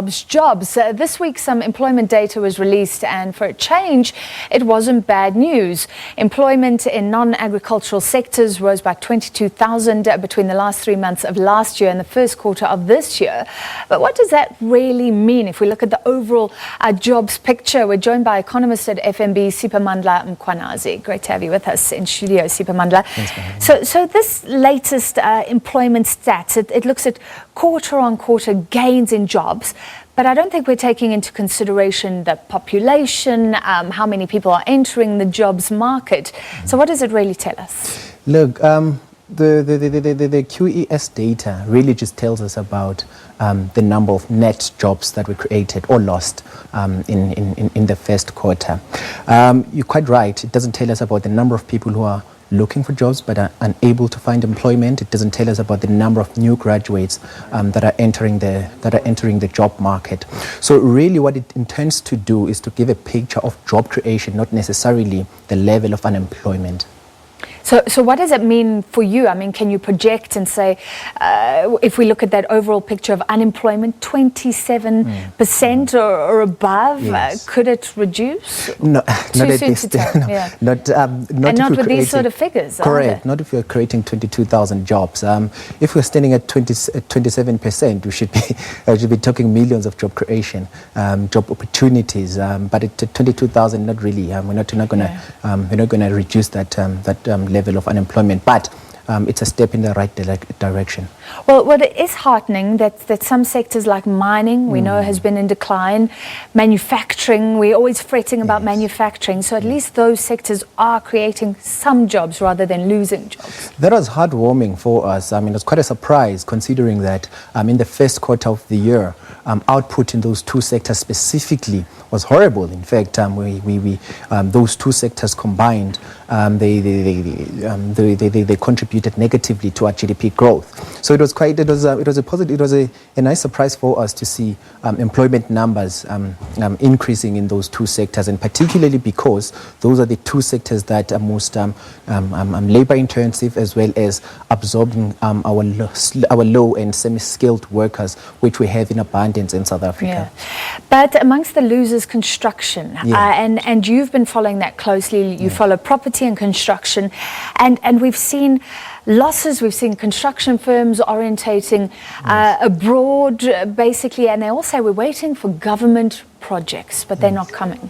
Jobs. This week some employment data was released, and for a change it wasn't bad news. Employment in non-agricultural sectors rose by 22,000 between the last 3 months of last year and the first quarter of this year. But what does that really mean if we look at the overall jobs picture? We're joined by Economist at FNB Siphamandla Mkhwanazi. Great to have you with us in studio, Siphamandla. So this latest employment stats, it looks at quarter-on-quarter gains in jobs. But I don't think we're taking into consideration the population, how many people are entering the jobs market. So what does it really tell us? Look, the QES data really just tells us about the number of net jobs that were created or lost in the first quarter. You're quite right. It doesn't tell us about the number of people who are looking for jobs but are unable to find employment. It doesn't tell us about the number of new graduates that are entering the job market. So really what it intends to do is to give a picture of job creation, not necessarily the level of unemployment. So what does it mean for you? I mean, can you project and say, if we look at that overall picture of unemployment, 27% or above, yes. Could it reduce? No, Too not at soon this to tell. no, Yeah. not and not with these sort of figures. Correct. Not if you're creating 22,000 jobs. If we're standing at 27%, we should be talking millions of job creation, job opportunities. But at 22,000, not really. We're not going to reduce that level of unemployment, but it's a step in the right direction. Well, it is heartening that some sectors like mining, we know, has been in decline. Manufacturing, we're always fretting about manufacturing. So at least those sectors are creating some jobs rather than losing jobs. That was heartwarming for us. I mean, it was quite a surprise considering that in the first quarter of the year, output in those two sectors specifically was horrible. In fact, those two sectors combined, they contributed negatively to our GDP growth. So it was a nice surprise for us to see employment numbers increasing in those two sectors, and particularly because those are the two sectors that are most labor intensive, as well as absorbing our low and semi-skilled workers, which we have in abundance in South Africa. Yeah. But amongst the losers, construction, and you've been following that closely. You follow property and construction, and we've seen losses. We've seen construction firms orientating abroad, basically, and they all say we're waiting for government projects, but they're not coming.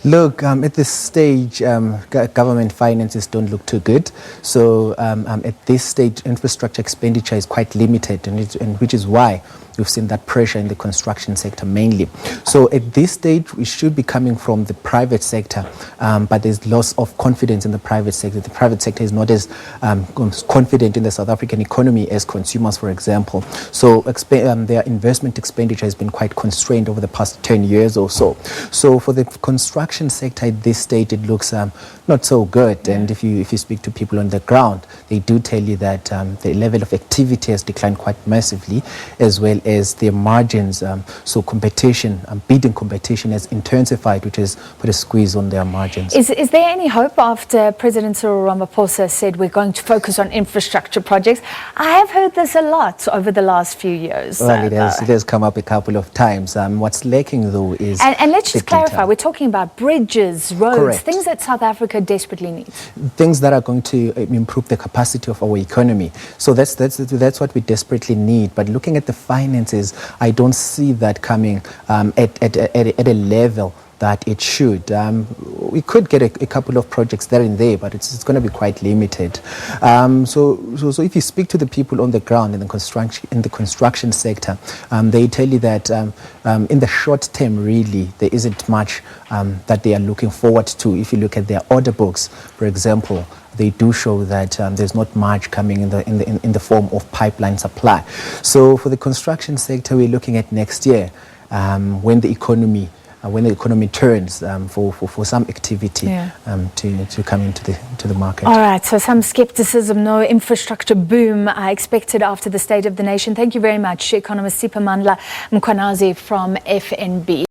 Look, at this stage, government finances don't look too good. So at this stage, infrastructure expenditure is quite limited, and which is why we've seen that pressure in the construction sector mainly. So at this stage, we should be coming from the private sector, but there's loss of confidence in the private sector. The private sector is not as confident in the South African economy as consumers, for example. So their investment expenditure has been quite constrained over the past 10 years or so. So for the construction sector at this stage, it looks not so good. And if you speak to people on the ground, they do tell you that the level of activity has declined quite massively, as well as their margins. So competition, bidding competition has intensified, which has put a squeeze on their margins. Is there any hope after President Cyril Ramaphosa said we're going to focus on infrastructure projects? I have heard this a lot over the last few years. Well, it has come up a couple of times. What's lacking, though, is... And let's just clarify, we're talking about bridges, roads, correct, things that South Africa desperately needs. Things that are going to improve the capacity of our economy. So that's what we desperately need. But looking at the finances, I don't see that coming at a level that it should. We could get a couple of projects there and there, but it's going to be quite limited. So if you speak to the people on the ground in the construction sector, they tell you that in the short term, really, there isn't much that they are looking forward to. If you look at their order books, for example, they do show that there's not much coming in the form of pipeline supply. So for the construction sector, we're looking at next year when the economy turns for some activity to come into the market. All right, so some skepticism, no infrastructure boom expected after the State of the Nation. Thank you very much, Economist Siphamandla Mkhwanazi from FNB.